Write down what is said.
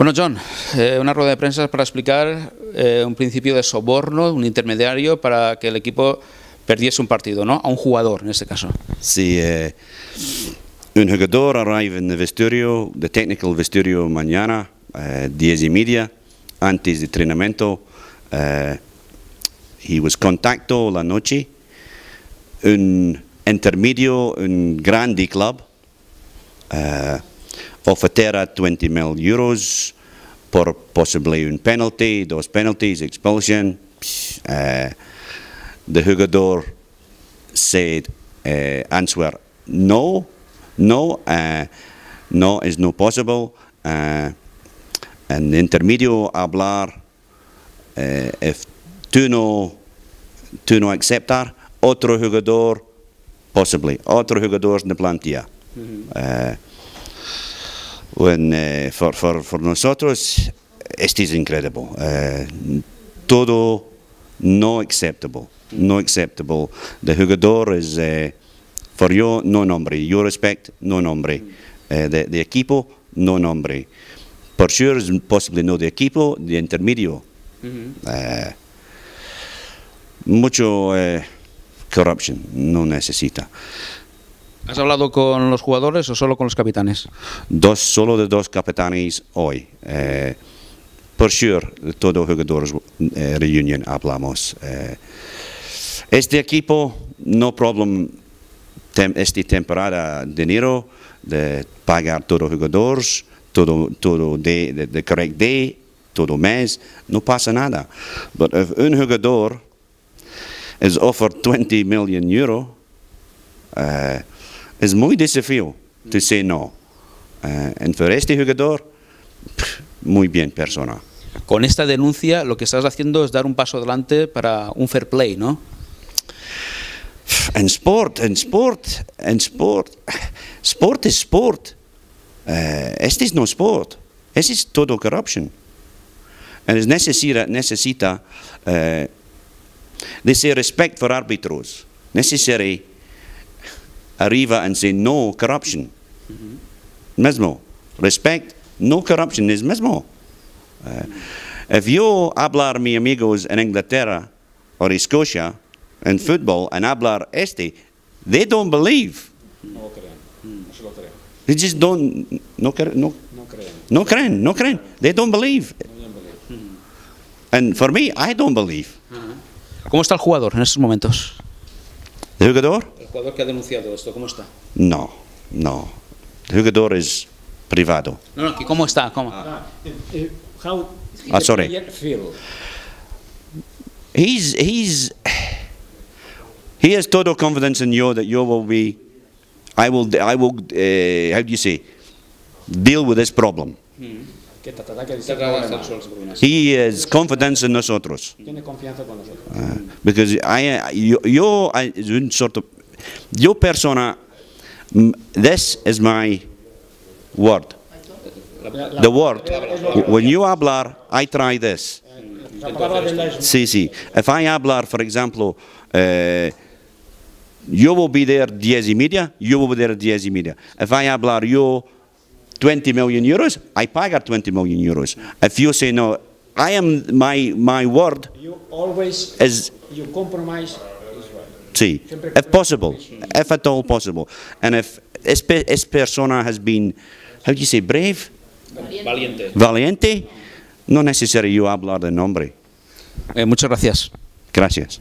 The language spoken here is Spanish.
Bueno, John, una rueda de prensa para explicar un principio de soborno, un intermediario para que el equipo perdiese un partido, ¿no? A un jugador, en este caso. Sí, un jugador arriba en el vestuario, de técnico vestuario mañana, 10:30, antes de entrenamiento. He was contacto la noche, un intermedio, un grande club, ofertera 20,000 euros por posible un penalty, 2 penalties, expulsion. The jugador said, answer, no, is no possible. And intermedio hablar, if tú no aceptar, otro jugador, possibly, otro jugador en la plantilla. For nosotros, esto es increíble. Todo no acceptable. No acceptable. The jugador es, for yo, no nombre. Yo respect, no nombre. De equipo, no nombre. Por sure, es posible no de equipo, de intermedio. Mucho corruption, no necesita. ¿Has hablado con los jugadores o solo con los capitanes? Solo de 2 capitanes hoy. Por sure, todos los jugadores reunión hablamos. Este equipo, no problema esta temporada dinero de pagar todos los jugadores, todo de correct day, todo mes, no pasa nada. Pero si un jugador es offered 20 million euros, es muy difícil decir no. Y para este jugador, muy bien persona. Con esta denuncia lo que estás haciendo es dar un paso adelante para un fair play, ¿no? En sport es sport. Este es no sport. Este es todo corruption. Y necesita de respeto por árbitros. Necesario arriba y decir no corruption. Mismo. Respect, no corruption es mismo. Si yo hablar mis amigos en Inglaterra o Escocia en fútbol y hablar they don't believe. No creen, no se lo creen. They just don't, no creen. They don't believe. And for me, I don't believe. ¿Cómo está el jugador en estos momentos? ¿El jugador? El jugador que ha denunciado esto, ¿cómo está? No. El jugador es privado. No, ¿cómo está? ¿Cómo? How sorry. feel? He has total confidence in you that you will be. I will. How do you say? Deal with this problem. Que tratará que dice problema. He has confidence in nosotros. Tiene confianza con nosotros. Because yo persona, this is my word. The word. When you hablar, I try this. La palabra de la Sí. If I hablar, for example, yo will be there 10:30, you will be there 10:30. If I hablar, yo 20 million euros, I pagar 20 million euros. If you say no, I am my word. You always Is you compromise is right. sí, if possible, if at all possible, and if this persona has been, how do you say, brave, valiente, no necesary you hablar de nombre. Muchas gracias. Gracias.